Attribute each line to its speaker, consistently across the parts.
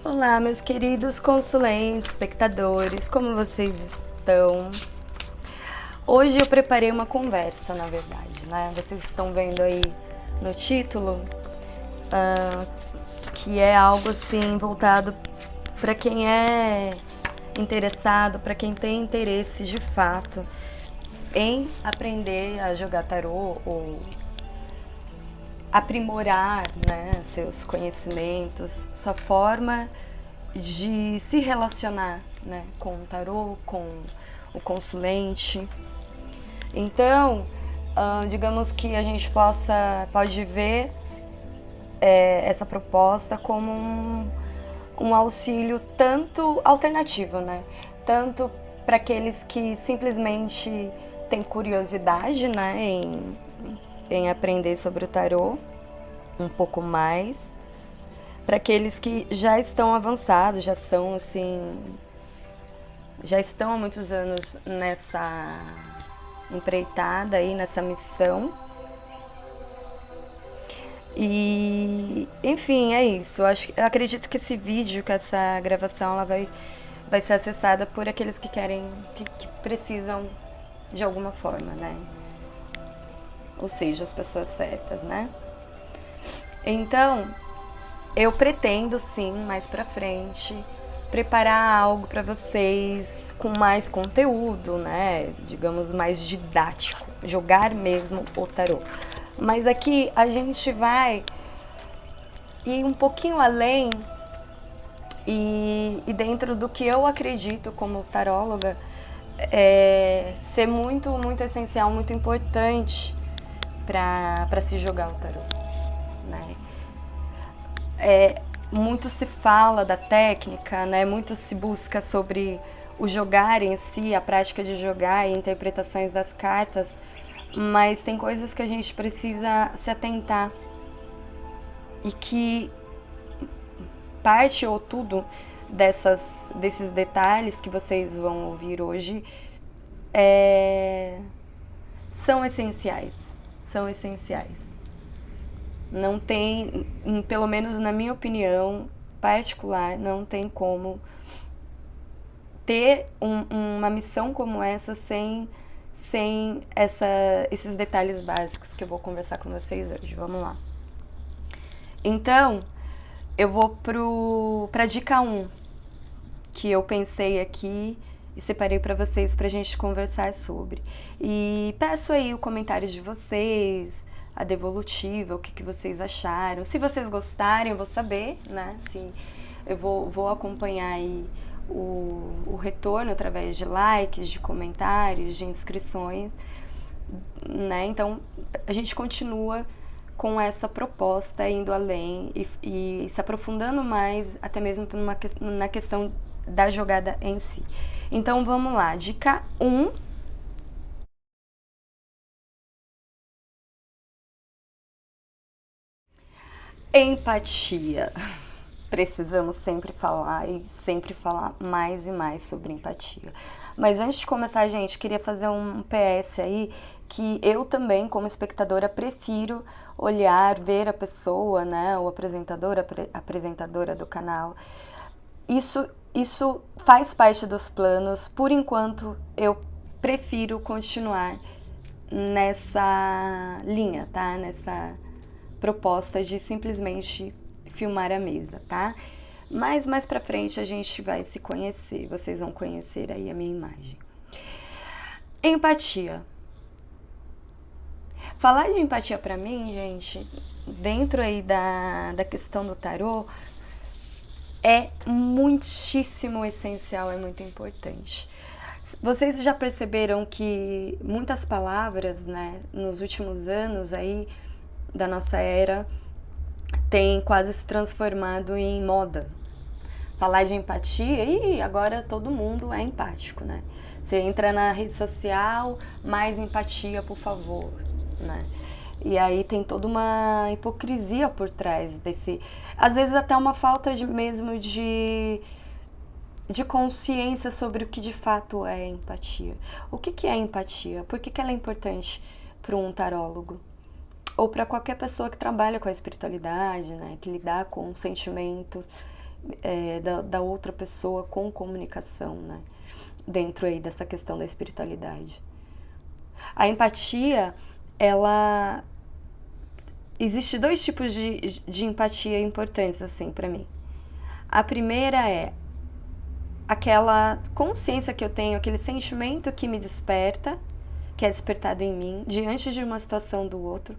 Speaker 1: Olá, meus queridos consulentes, espectadores, como vocês estão? Hoje eu preparei uma conversa, na verdade, né? Vocês estão vendo aí no título, que é algo assim voltado para quem é interessado, para quem tem interesse de fato em aprender a jogar tarô ou aprimorar, né, seus conhecimentos, sua forma de se relacionar, né, com o tarô, com o consulente. Então, digamos que a gente pode ver essa proposta como um auxílio tanto alternativo, né? Tanto para aqueles que simplesmente têm curiosidade, né, em aprender sobre o tarô um pouco mais, para aqueles que já estão avançados, já são assim, já estão há muitos anos nessa empreitada aí, nessa missão. E, enfim, é isso. Eu acredito que esse vídeo, que essa gravação, ela vai ser acessada por aqueles que querem, que precisam de alguma forma, né? Ou seja, as pessoas certas, né? Então, eu pretendo sim, mais pra frente, preparar algo pra vocês com mais conteúdo, né? Digamos, mais didático. Jogar mesmo o tarô. Mas aqui a gente vai ir um pouquinho além e dentro do que eu acredito como taróloga, ser muito, muito essencial, muito importante para se jogar o tarô, né? Muito se fala da técnica, né? Muito se busca sobre o jogar em si, a prática de jogar e interpretações das cartas, mas tem coisas que a gente precisa se atentar e que parte ou tudo desses detalhes que vocês vão ouvir hoje é, são essenciais. São essenciais. Não tem, pelo menos na minha opinião particular, não tem como ter uma missão como essa sem esses detalhes básicos que eu vou conversar com vocês hoje. Vamos lá. Então, eu vou pra dica 1, que eu pensei aqui e separei para vocês pra gente conversar sobre. E peço aí o comentário de vocês, a devolutiva, o que vocês acharam. Se vocês gostarem, eu vou saber, né? Se eu vou acompanhar aí o retorno através de likes, de comentários, de inscrições, né? Então a gente continua com essa proposta, indo além e se aprofundando mais, até mesmo na questão da jogada em si. Então vamos lá, dica 1. Empatia. Precisamos sempre falar mais e mais sobre empatia. Mas antes de começar, gente, queria fazer um PS aí, que eu também, como espectadora, prefiro olhar, ver a pessoa, né, o apresentador, a apresentadora do canal. Isso faz parte dos planos. Por enquanto, eu prefiro continuar nessa linha, tá? Nessa proposta de simplesmente filmar a mesa, tá? Mas mais pra frente a gente vai se conhecer, vocês vão conhecer aí a minha imagem. Empatia. Falar de empatia pra mim, gente, dentro aí da questão do tarô, é muitíssimo essencial, é muito importante. Vocês já perceberam que muitas palavras, né, nos últimos anos aí da nossa era, tem quase se transformado em moda. Falar de empatia, e agora todo mundo é empático, né? Você entra na rede social, mais empatia, por favor, né? E aí tem toda uma hipocrisia por trás desse... Às vezes até uma falta mesmo de consciência sobre o que de fato é empatia. O que é empatia? Por que ela é importante para um tarólogo? Ou para qualquer pessoa que trabalha com a espiritualidade, né? Que lidar com sentimentos da outra pessoa com comunicação, né? Dentro aí dessa questão da espiritualidade. A empatia, ela... Existe 2 tipos de empatia importantes, assim, pra mim. A primeira é aquela consciência que eu tenho, aquele sentimento que me desperta, que é despertado em mim, diante de uma situação do outro,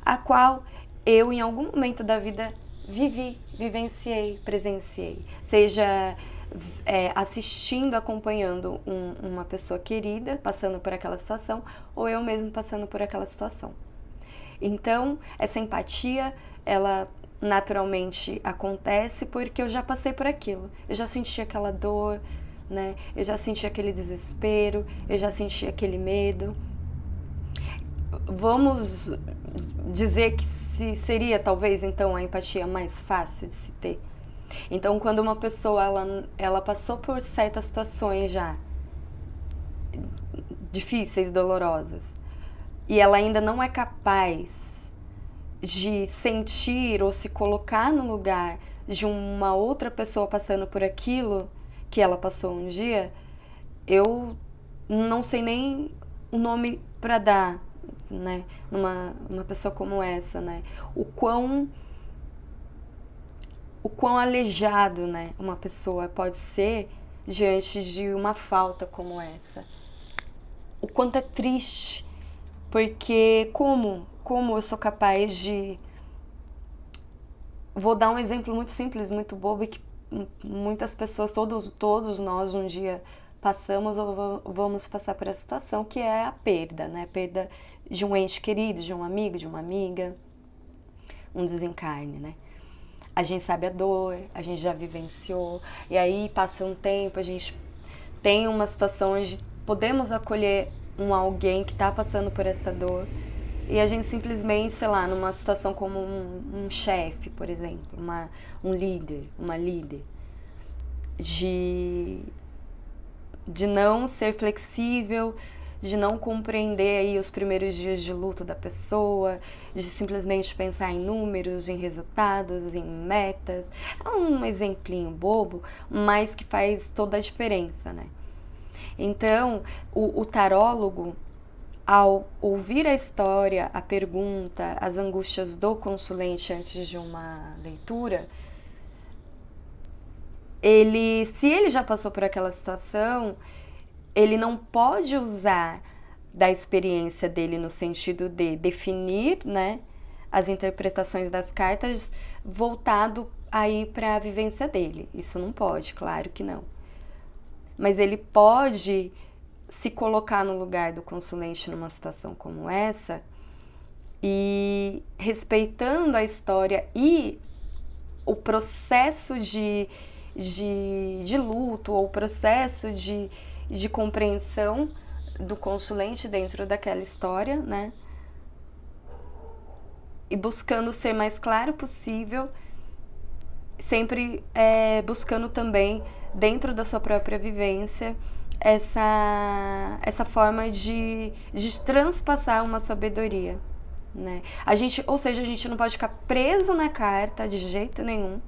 Speaker 1: a qual eu, em algum momento da vida, vivenciei, presenciei. Seja assistindo, acompanhando uma pessoa querida passando por aquela situação, ou eu mesmo passando por aquela situação. Então, essa empatia, ela naturalmente acontece porque eu já passei por aquilo. Eu já senti aquela dor, né? Eu já senti aquele desespero, eu já senti aquele medo. Vamos dizer que seria talvez então a empatia mais fácil de se ter. Então, quando uma pessoa ela passou por certas situações já difíceis, dolorosas, e ela ainda não é capaz de sentir ou se colocar no lugar de uma outra pessoa passando por aquilo que ela passou um dia, eu não sei nem o nome para dar, né, numa pessoa como essa, né? O quão aleijado, né, uma pessoa pode ser diante de uma falta como essa. O quanto é triste, porque como eu sou capaz de... Vou dar um exemplo muito simples, muito bobo, e que muitas pessoas, todos nós um dia passamos ou vamos passar por essa situação, que é a perda, né? A perda de um ente querido, de um amigo, de uma amiga, um desencarne, né? A gente sabe a dor, a gente já vivenciou, e aí passa um tempo, a gente tem uma situação onde podemos acolher alguém que está passando por essa dor, e a gente simplesmente, sei lá, numa situação como um chefe, por exemplo, um líder, uma líder, de não ser flexível, de não compreender aí os primeiros dias de luto da pessoa, de simplesmente pensar em números, em resultados, em metas. É um exemplinho bobo, mas que faz toda a diferença, né? Então, o tarólogo, ao ouvir a história, a pergunta, as angústias do consulente antes de uma leitura, se ele já passou por aquela situação, ele não pode usar da experiência dele no sentido de definir, né, as interpretações das cartas voltado aí para a vivência dele. Isso não pode, claro que não. Mas ele pode se colocar no lugar do consulente numa situação como essa e, respeitando a história e o processo de luto ou o processo de compreensão do consulente dentro daquela história, né? E buscando ser mais claro possível, sempre buscando também, dentro da sua própria vivência, essa forma de transpassar uma sabedoria, né? Ou seja, a gente não pode ficar preso na carta de jeito nenhum,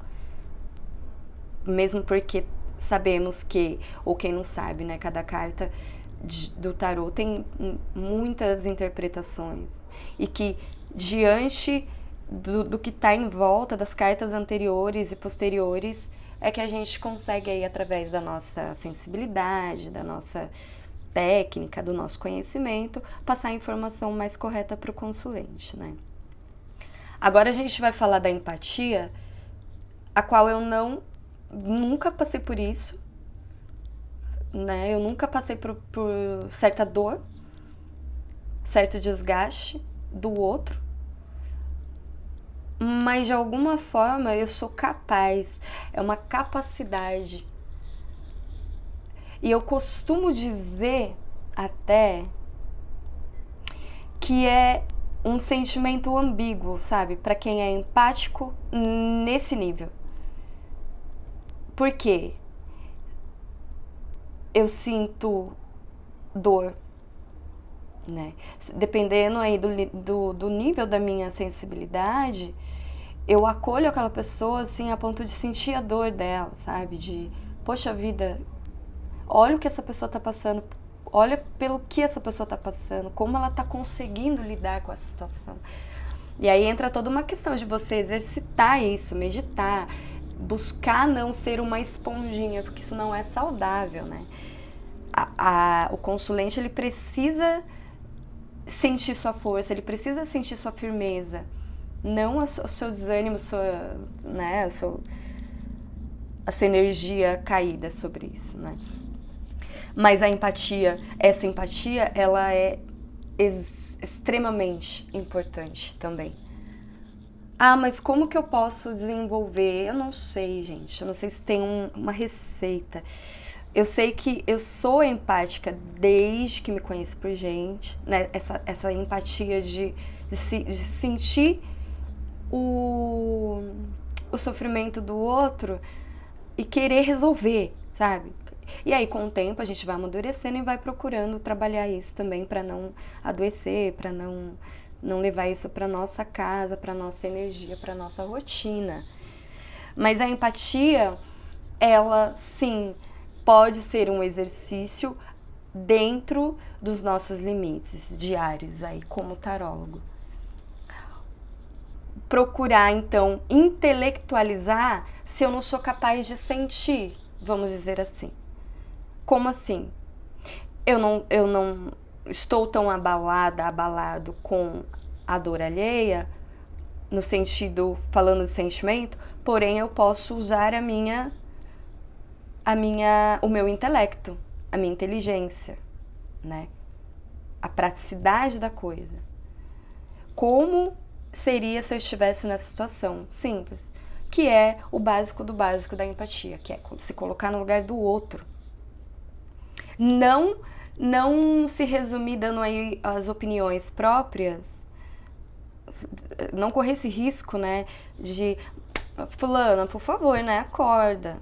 Speaker 1: mesmo porque sabemos que, ou quem não sabe, né, cada carta do tarô tem muitas interpretações, e que diante do que está em volta das cartas anteriores e posteriores é que a gente consegue aí, através da nossa sensibilidade, da nossa técnica, do nosso conhecimento, passar a informação mais correta para o consulente, né? Agora a gente vai falar da empatia, a qual eu nunca passei por isso, né? Eu nunca passei por certa dor, certo desgaste do outro, mas de alguma forma eu sou capaz, é uma capacidade. E eu costumo dizer até que é um sentimento ambíguo, sabe? Para quem é empático nesse nível. Por quê? Eu sinto dor, né? Dependendo aí do nível da minha sensibilidade, eu acolho aquela pessoa, assim, a ponto de sentir a dor dela, sabe? De, poxa vida, olha o que essa pessoa tá passando, olha pelo que essa pessoa tá passando, como ela tá conseguindo lidar com essa situação. E aí entra toda uma questão de você exercitar isso, meditar, buscar não ser uma esponjinha, porque isso não é saudável, né? O consulente, ele precisa sentir sua força, ele precisa sentir sua firmeza, não o seu desânimo, né, a sua energia caída sobre isso, né? Mas a empatia, essa empatia, ela é extremamente importante também. Ah, mas como que eu posso desenvolver? Eu não sei, gente. Eu não sei se tem uma receita. Eu sei que eu sou empática desde que me conheço por gente, né? Essa empatia de sentir o sofrimento do outro e querer resolver, sabe? E aí, com o tempo, a gente vai amadurecendo e vai procurando trabalhar isso também para não adoecer, para não levar isso para nossa casa, para nossa energia, para nossa rotina. Mas a empatia, ela sim pode ser um exercício dentro dos nossos limites diários aí como tarólogo. Procurar então intelectualizar se eu não sou capaz de sentir, vamos dizer assim. Como assim? Eu não estou tão abalado com a dor alheia, no sentido, falando de sentimento, porém eu posso usar o meu intelecto, a minha inteligência, né? A praticidade da coisa. Como seria se eu estivesse nessa situação? Simples. Que é o básico do básico da empatia, que é se colocar no lugar do outro. Não se resumir dando aí as opiniões próprias, não correr esse risco, né, de fulana, por favor, né, acorda.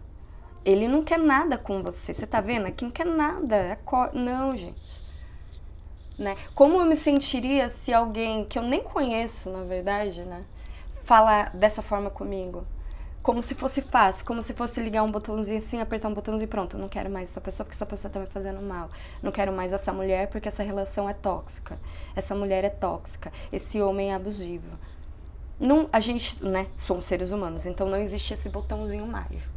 Speaker 1: Ele não quer nada com você, você tá vendo? Aqui não quer nada, acorda. Não, gente. Né? Como eu me sentiria se alguém que eu nem conheço, na verdade, né, falar dessa forma comigo? Como se fosse fácil, como se fosse ligar um botãozinho assim, apertar um botãozinho e pronto. Eu não quero mais essa pessoa porque essa pessoa tá me fazendo mal. Não quero mais essa mulher porque essa relação é tóxica. Essa mulher é tóxica. Esse homem é abusivo. Não, a gente, né, somos seres humanos, então não existe esse botãozinho mágico.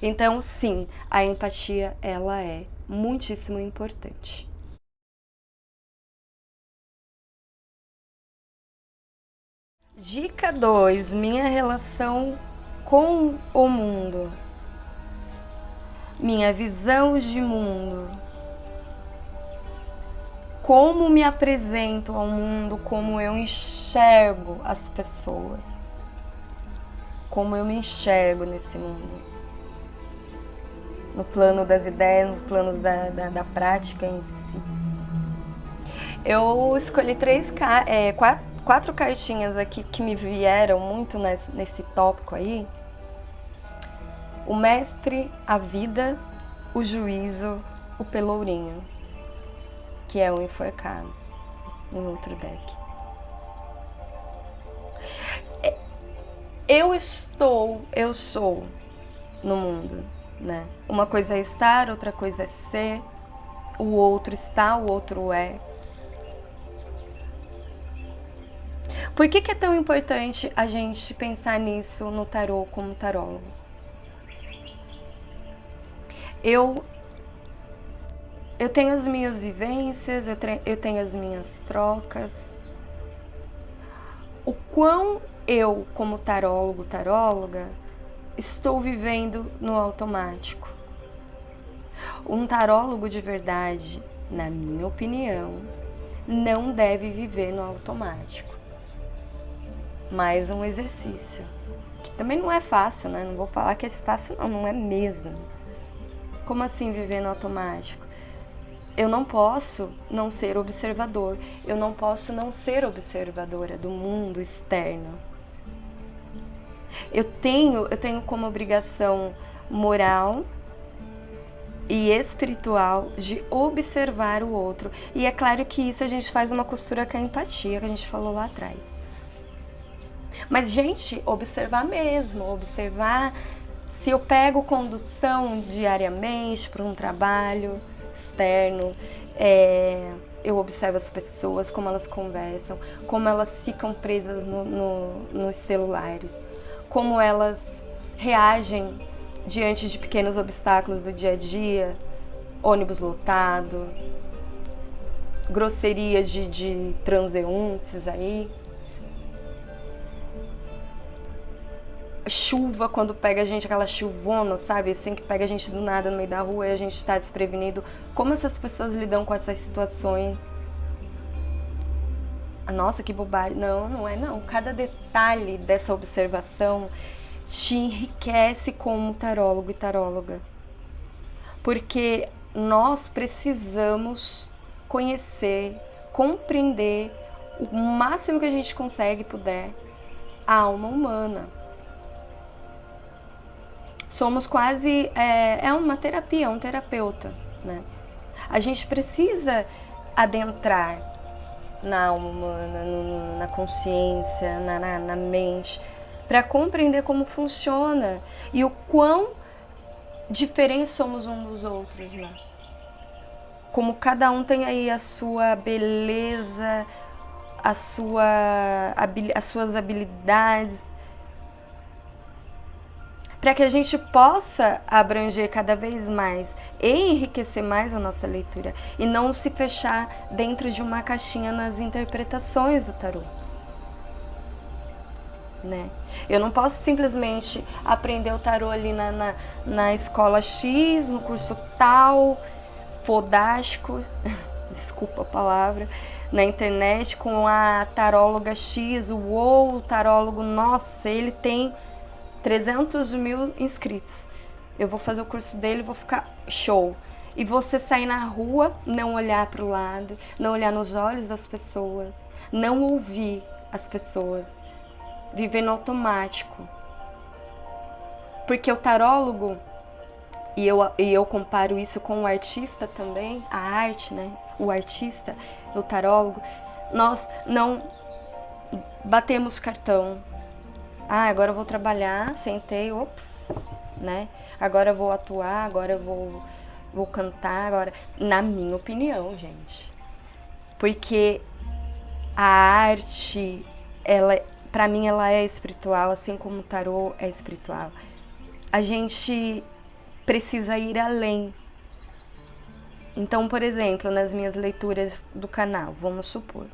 Speaker 1: Então, sim, a empatia, ela é muitíssimo importante. Dica 2, minha relação com o mundo. Minha visão de mundo. Como me apresento ao mundo, como eu enxergo as pessoas. Como eu me enxergo nesse mundo. No plano das ideias, no plano da prática em si. Eu escolhi quatro cartinhas aqui que me vieram muito nesse tópico aí. O mestre, a vida, o juízo, o pelourinho, que é o enforcado, em outro deck. Eu sou no mundo, né? Uma coisa é estar, outra coisa é ser, o outro está, o outro é. Por que é tão importante a gente pensar nisso no tarô como tarólogo? Eu tenho as minhas vivências, eu tenho as minhas trocas. O quão eu, como tarólogo, taróloga, estou vivendo no automático. Um tarólogo de verdade, na minha opinião, não deve viver no automático. Mais um exercício, que também não é fácil, né? Não vou falar que é fácil, não é mesmo. Como assim viver no automático? Eu não posso não ser observador, eu não posso não ser observadora do mundo externo. Eu tenho como obrigação moral e espiritual de observar o outro. E é claro que isso a gente faz uma costura com a empatia que a gente falou lá atrás. Mas, gente, observar mesmo, observar se eu pego condução diariamente para um trabalho externo, eu observo as pessoas, como elas conversam, como elas ficam presas nos celulares, como elas reagem diante de pequenos obstáculos do dia a dia, ônibus lotado, grosserias de transeuntes aí, chuva, quando pega a gente, aquela chuvona, sabe, assim, que pega a gente do nada no meio da rua e a gente tá desprevenido. Como essas pessoas lidam com essas situações? Nossa, que bobagem. Não, não é não. Cada detalhe dessa observação te enriquece como tarólogo e taróloga. Porque nós precisamos conhecer, compreender o máximo que a gente consegue e puder a alma humana. Somos quase, é uma terapia, um terapeuta, né? A gente precisa adentrar na alma humana, na consciência, na mente, para compreender como funciona e o quão diferentes somos uns dos outros, né? Como cada um tem aí a sua beleza, as suas habilidades, para que a gente possa abranger cada vez mais e enriquecer mais a nossa leitura e não se fechar dentro de uma caixinha nas interpretações do tarô, né? Eu não posso simplesmente aprender o tarô ali na escola X, no curso tal, fodástico, desculpa a palavra, na internet com a taróloga X, o tarólogo, nossa, ele tem 300 mil inscritos. Eu vou fazer o curso dele e vou ficar show. E você sair na rua, não olhar para o lado, não olhar nos olhos das pessoas, não ouvir as pessoas, viver no automático. Porque o tarólogo, e eu comparo isso com o artista também, a arte, né? O artista, o tarólogo, nós não batemos cartão. Agora eu vou trabalhar, sentei, né? Agora eu vou atuar, agora eu vou cantar, agora... Na minha opinião, gente. Porque a arte, pra mim, ela é espiritual, assim como o tarô é espiritual. A gente precisa ir além. Então, por exemplo, nas minhas leituras do canal, vamos supor,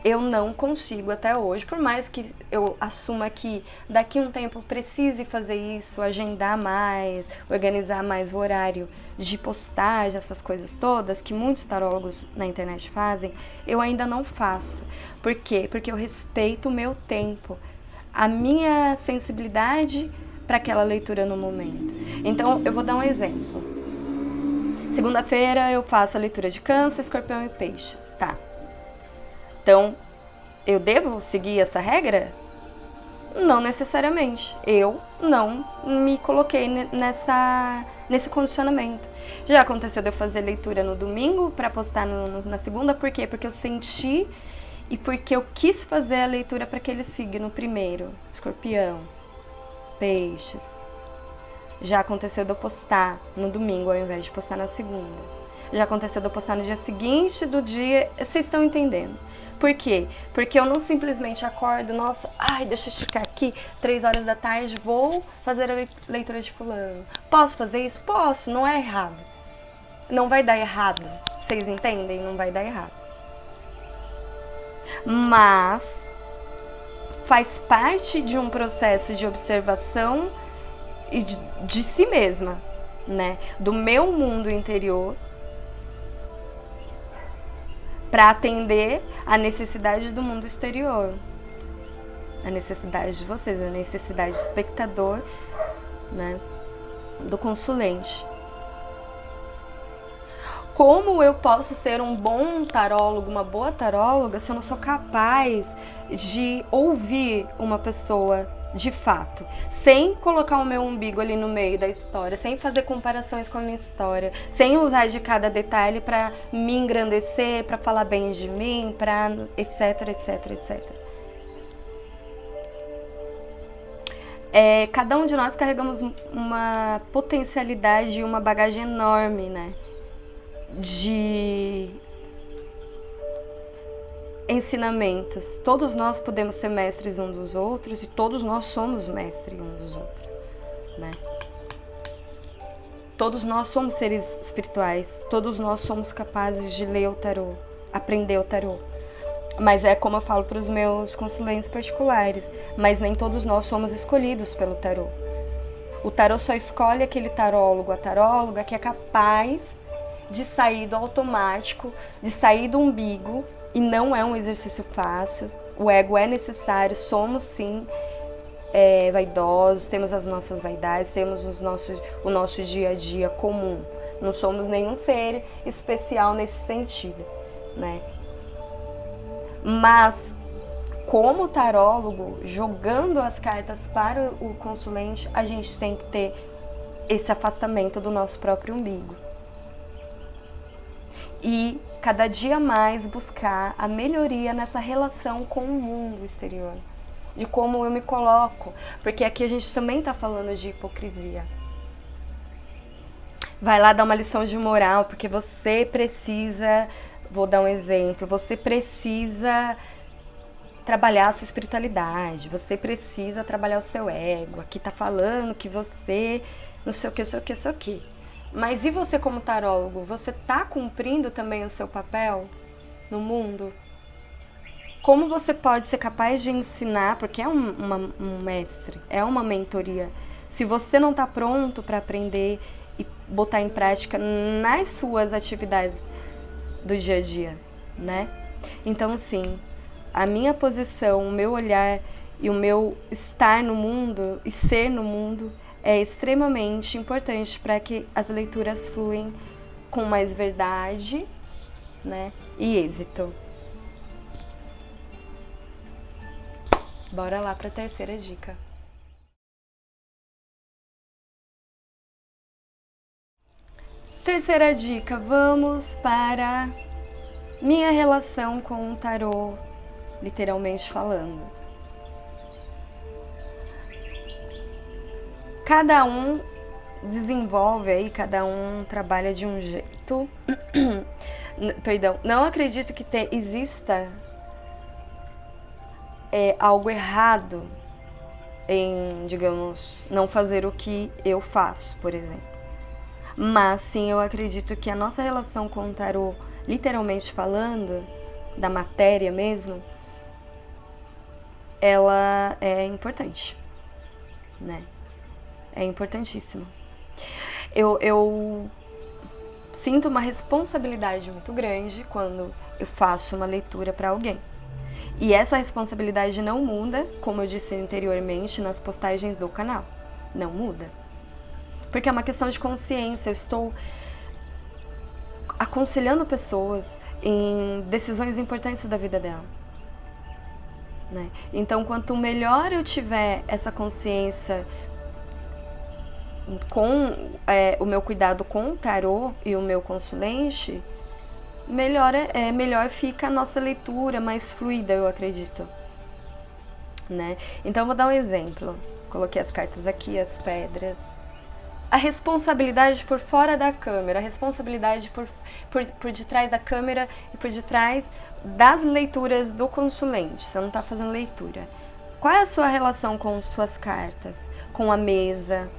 Speaker 1: eu não consigo até hoje, por mais que eu assuma que daqui a um tempo eu precise fazer isso, agendar mais, organizar mais o horário de postagem, essas coisas todas, que muitos tarólogos na internet fazem, eu ainda não faço. Por quê? Porque eu respeito o meu tempo, a minha sensibilidade para aquela leitura no momento. Então, eu vou dar um exemplo. Segunda-feira eu faço a leitura de Câncer, Escorpião e Peixe. Tá. Então, eu devo seguir essa regra? Não necessariamente. Eu não me coloquei nesse condicionamento. Já aconteceu de eu fazer leitura no domingo para postar na segunda. Por quê? Porque eu senti e porque eu quis fazer a leitura para aquele signo primeiro. Escorpião, Peixes. Já aconteceu de eu postar no domingo ao invés de postar na segunda. Já aconteceu de eu postar no dia seguinte do dia... Vocês estão entendendo? Por quê? Porque eu não simplesmente acordo, nossa, deixa eu esticar aqui, 3 horas da tarde, vou fazer a leitura de fulano. Posso fazer isso? Posso, não é errado. Não vai dar errado. Vocês entendem? Não vai dar errado. Mas faz parte de um processo de observação e de si mesma, né? Do meu mundo interior, para atender a necessidade do mundo exterior, a necessidade de vocês, a necessidade do espectador, né, do consulente. Como eu posso ser um bom tarólogo, uma boa taróloga, se eu não sou capaz de ouvir uma pessoa de fato, sem colocar o meu umbigo ali no meio da história, sem fazer comparações com a minha história, sem usar de cada detalhe para me engrandecer, para falar bem de mim, para etc, etc, etc. Cada um de nós carregamos uma potencialidade e uma bagagem enorme, né? De ensinamentos. Todos nós podemos ser mestres um dos outros e todos nós somos mestres um dos outros, né? Todos nós somos seres espirituais, todos nós somos capazes de ler o tarô, aprender o tarô. Mas é como eu falo para os meus consulentes particulares, mas nem todos nós somos escolhidos pelo tarô. O tarô só escolhe aquele tarólogo, a taróloga que é capaz de sair do automático, de sair do umbigo, e não é um exercício fácil. O ego é necessário, somos sim vaidosos, temos as nossas vaidades, temos o nosso dia a dia comum. Não somos nenhum ser especial nesse sentido, né? Mas, como tarólogo, jogando as cartas para o consulente, a gente tem que ter esse afastamento do nosso próprio umbigo. E cada dia mais buscar a melhoria nessa relação com o mundo exterior. De como eu me coloco. Porque aqui a gente também está falando de hipocrisia. Vai lá dar uma lição de moral, porque você precisa... Vou dar um exemplo. Você precisa trabalhar a sua espiritualidade. Você precisa trabalhar o seu ego. Aqui tá falando que você... Não sei o que, não sei o que, não sei o que. Mas e você como tarólogo? Você tá cumprindo também o seu papel no mundo? Como você pode ser capaz de ensinar? Porque é um mestre, é uma mentoria. Se você não tá pronto para aprender e botar em prática nas suas atividades do dia a dia, né? Então, sim, a minha posição, o meu olhar e o meu estar no mundo e ser no mundo é extremamente importante para que as leituras fluem com mais verdade, né? E êxito. Bora lá para a terceira dica. Terceira dica, vamos para minha relação com o tarô, literalmente falando. Cada um desenvolve aí, cada um trabalha de um jeito. Perdão, não acredito que exista algo errado em, digamos, não fazer o que eu faço, por exemplo. Mas sim, eu acredito que a nossa relação com o tarô, literalmente falando, da matéria mesmo, ela é importante, né? É importantíssimo. Eu sinto uma responsabilidade muito grande quando eu faço uma leitura para alguém. E essa responsabilidade não muda, como eu disse anteriormente, nas postagens do canal. Não muda. Porque é uma questão de consciência. Eu estou aconselhando pessoas em decisões importantes da vida dela, né? Então, quanto melhor eu tiver essa consciência com o meu cuidado com o tarô e o meu consulente, melhor fica a nossa leitura, mais fluida, eu acredito, né? Então, eu vou dar um exemplo. Coloquei as cartas aqui, as pedras. A responsabilidade por fora da câmera, a responsabilidade por detrás da câmera e por detrás das leituras do consulente. Você não está fazendo leitura. Qual é a sua relação com suas cartas? Com a mesa?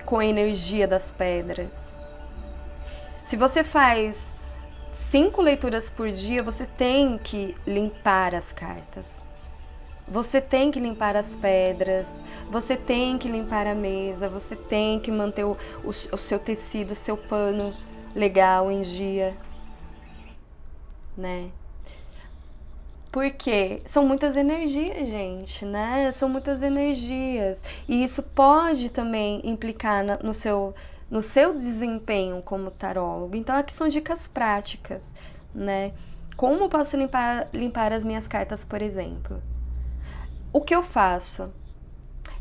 Speaker 1: Com a energia das pedras? Se você faz 5 leituras por dia, você tem que limpar as cartas. Você tem que limpar as pedras, você tem que limpar a mesa, você tem que manter o seu tecido, o seu pano legal em dia, né? Porque são muitas energias, gente, né? São muitas energias. E isso pode também implicar no seu desempenho como tarólogo. Então, aqui são dicas práticas, né? Como eu posso limpar as minhas cartas, por exemplo? O que eu faço?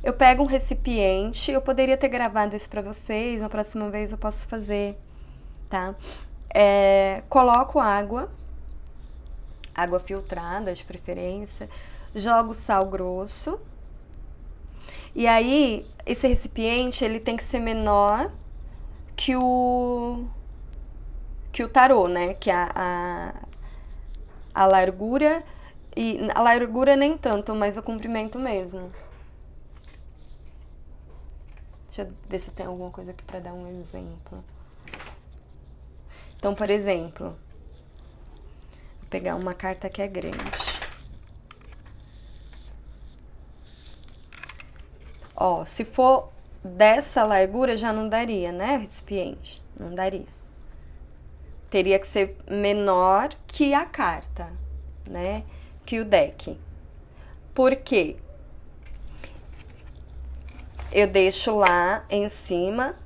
Speaker 1: Eu pego um recipiente, eu poderia ter gravado isso pra vocês, na próxima vez eu posso fazer, tá? Coloco água filtrada de preferência, jogo sal grosso, E aí, esse recipiente, ele tem que ser menor que o tarô, né? Que a largura, e a largura nem tanto, mas o comprimento mesmo. Deixa eu ver se tem alguma coisa aqui pra dar um exemplo. Então, por exemplo, vou pegar uma carta que é grande. Ó, se for dessa largura já não daria, né, recipiente? Não daria. Teria que ser menor que a carta, né? Que o deck. Por quê? Eu deixo lá em cima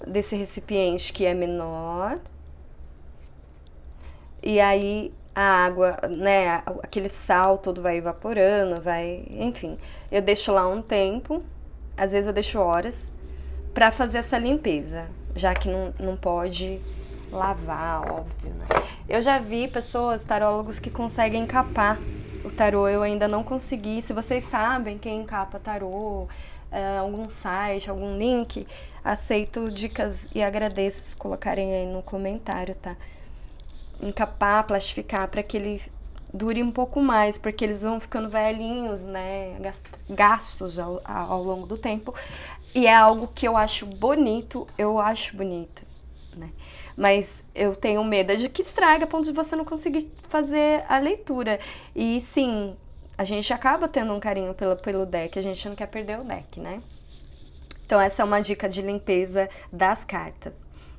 Speaker 1: desse recipiente que é menor. E aí a água, né, aquele sal todo vai evaporando, enfim. Eu deixo lá um tempo, às vezes eu deixo horas, pra fazer essa limpeza, já que não pode lavar, óbvio, né? Eu já vi pessoas, tarólogos, que conseguem encapar o tarô, eu ainda não consegui. Se vocês sabem quem encapa tarô, algum site, algum link, aceito dicas e agradeço se colocarem aí no comentário, tá? Encapar, plastificar, para que ele dure um pouco mais, porque eles vão ficando velhinhos, né, gastos ao longo do tempo, e é algo que eu acho bonito, né, mas eu tenho medo de que estrague a ponto de você não conseguir fazer a leitura, e sim, a gente acaba tendo um carinho pelo deck, a gente não quer perder o deck, né. Então essa é uma dica de limpeza das cartas,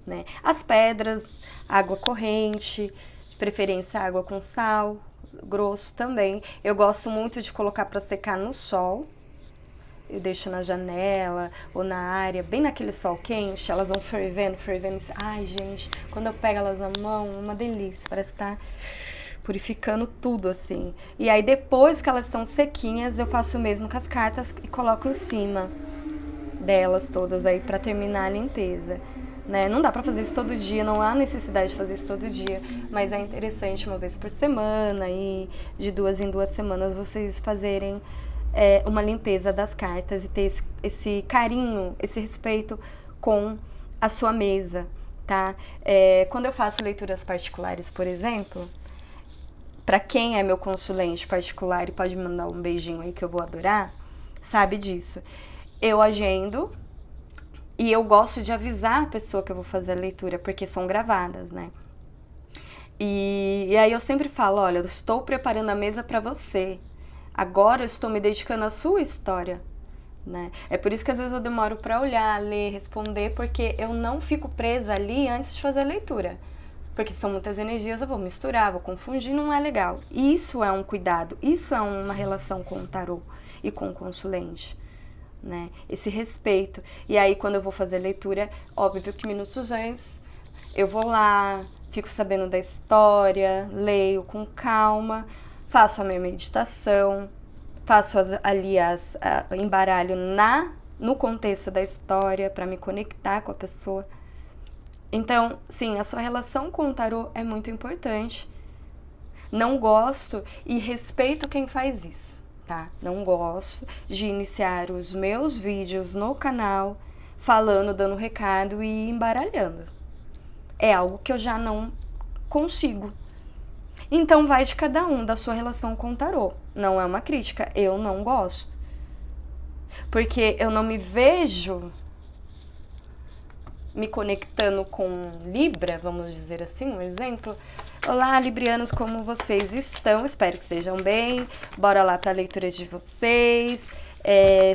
Speaker 1: né. As pedras, água corrente, de preferência água com sal grosso também. Eu gosto muito de colocar para secar no sol. Eu deixo na janela ou na área, bem naquele sol quente, elas vão fervendo. Ai, gente, quando eu pego elas na mão, uma delícia, parece que tá purificando tudo, assim. E aí, depois que elas estão sequinhas, eu faço o mesmo com as cartas e coloco em cima delas todas aí para terminar a limpeza. Né? Não dá pra fazer isso todo dia, não há necessidade de fazer isso todo dia, mas é interessante uma vez por semana e de 2 em 2 semanas vocês fazerem uma limpeza das cartas e ter esse carinho, esse respeito com a sua mesa, tá? Quando eu faço leituras particulares, por exemplo, pra quem é meu consulente particular e pode me mandar um beijinho aí que eu vou adorar, sabe disso. Eu agendo. E eu gosto de avisar a pessoa que eu vou fazer a leitura, porque são gravadas, né? E aí eu sempre falo, olha, eu estou preparando a mesa para você. Agora eu estou me dedicando à sua história, né? É por isso que às vezes eu demoro para olhar, ler, responder, porque eu não fico presa ali antes de fazer a leitura. Porque são muitas energias, eu vou misturar, vou confundir, não é legal. Isso é um cuidado, isso é uma relação com o tarô e com o consulente. Né? Esse respeito. E aí, quando eu vou fazer a leitura, óbvio que minutos antes eu vou lá, fico sabendo da história, leio com calma, faço a minha meditação, faço embaralho no contexto da história para me conectar com a pessoa. Então, sim, a sua relação com o tarô é muito importante. Não gosto e respeito quem faz isso. Tá? Não gosto de iniciar os meus vídeos no canal falando, dando recado e embaralhando. É algo que eu já não consigo. Então vai de cada um da sua relação com o tarô. Não é uma crítica, eu não gosto. Porque eu não me vejo me conectando com Libra, vamos dizer assim, um exemplo. Olá, librianos, como vocês estão? Espero que estejam bem. Bora lá para a leitura de vocês.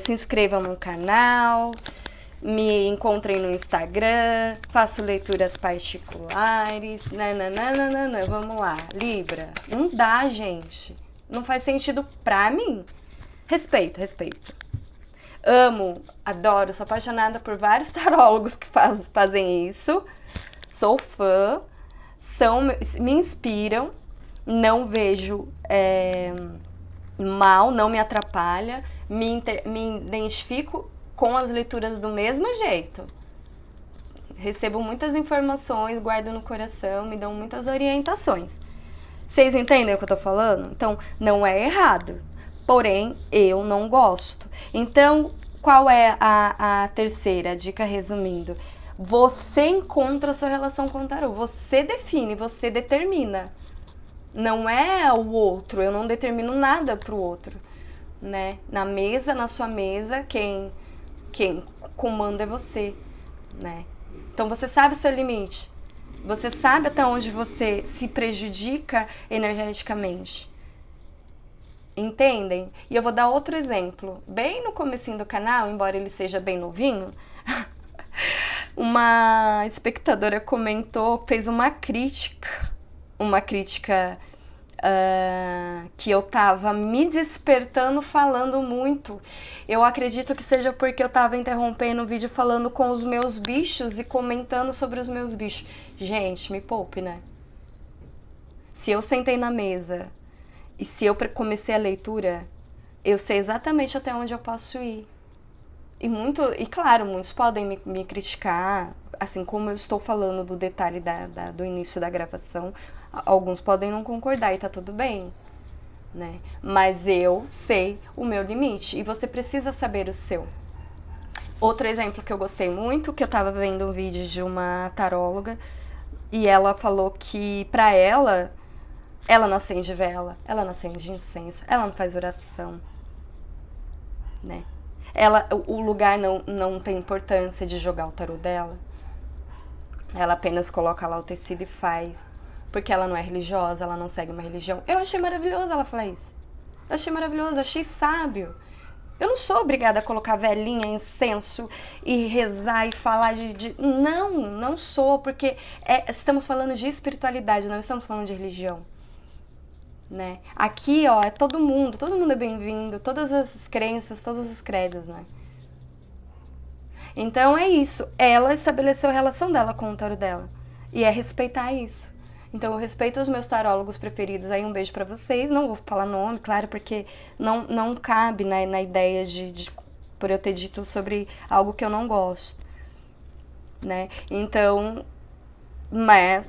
Speaker 1: Se inscrevam no canal. Me encontrem no Instagram. Faço leituras particulares. Nananana. Vamos lá, Libra. Não dá, gente. Não faz sentido pra mim. Respeito. Amo, adoro, sou apaixonada por vários tarólogos que fazem isso. Sou fã. Me inspiram, não vejo mal, não me atrapalha, me identifico com as leituras do mesmo jeito. Recebo muitas informações, guardo no coração, me dão muitas orientações. Vocês entendem o que eu tô falando? Então, não é errado, porém, eu não gosto. Então, qual é a terceira dica, resumindo? Você encontra a sua relação com o tarô. Você define, você determina. Não é o outro, eu não determino nada pro outro, né? Na mesa, na sua mesa, quem comanda é você, né? Então você sabe o seu limite. Você sabe até onde você se prejudica energeticamente. Entendem? E eu vou dar outro exemplo. Bem no comecinho do canal, embora ele seja bem novinho, uma espectadora comentou, fez uma crítica que eu tava me despertando falando muito. Eu acredito que seja porque eu tava interrompendo o vídeo falando com os meus bichos e comentando sobre os meus bichos. Gente, me poupe, né? Se eu sentei na mesa e se eu comecei a leitura, eu sei exatamente até onde eu posso ir. E claro, muitos podem me criticar, assim como eu estou falando do detalhe do início da gravação, alguns podem não concordar e tá tudo bem, né? Mas eu sei o meu limite e você precisa saber o seu. Outro exemplo que eu gostei muito, que eu tava vendo um vídeo de uma taróloga e ela falou que pra ela não acende vela, ela não acende incenso, ela não faz oração, né? O lugar não tem importância de jogar o tarô dela. Ela apenas coloca lá o tecido e faz. Porque ela não é religiosa, ela não segue uma religião. Eu achei maravilhoso ela falar isso. Eu achei maravilhoso, eu achei sábio. Eu não sou obrigada a colocar velinha, incenso e rezar e falar de... Não sou, porque estamos falando de espiritualidade, não estamos falando de religião. Né? Aqui, ó, é todo mundo é bem-vindo, todas as crenças, todos os credos, né? Então é isso, ela estabeleceu a relação dela com o tarô dela, e é respeitar isso. Então eu respeito os meus tarólogos preferidos, aí um beijo pra vocês, não vou falar nome, claro, porque não cabe, né, na ideia por eu ter dito sobre algo que eu não gosto, né? Então... Mas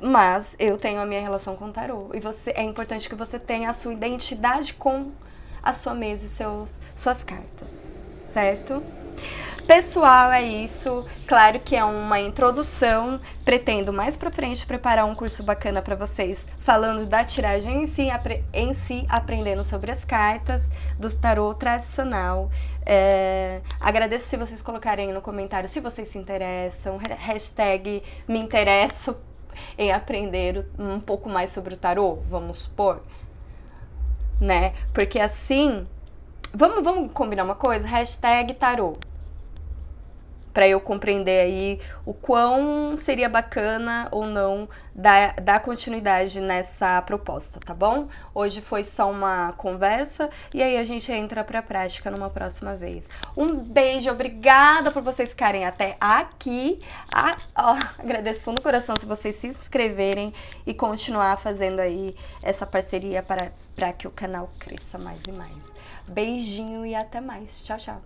Speaker 1: eu tenho a minha relação com o tarô. E é importante que você tenha a sua identidade com a sua mesa e suas cartas. Certo? Pessoal, é isso. Claro que é uma introdução. Pretendo mais pra frente preparar um curso bacana pra vocês, falando da tiragem em si, aprendendo sobre as cartas do tarô tradicional. Agradeço se vocês colocarem no comentário se vocês se interessam. Hashtag me interesso em aprender um pouco mais sobre o tarô, vamos supor, né? Porque assim, vamos combinar uma coisa? Hashtag tarô. Pra eu compreender aí o quão seria bacana ou não dar continuidade nessa proposta, tá bom? Hoje foi só uma conversa e aí a gente entra pra prática numa próxima vez. Um beijo, obrigada por vocês ficarem até aqui. Agradeço do fundo do coração se vocês se inscreverem e continuar fazendo aí essa parceria para que o canal cresça mais e mais. Beijinho e até mais. Tchau, tchau.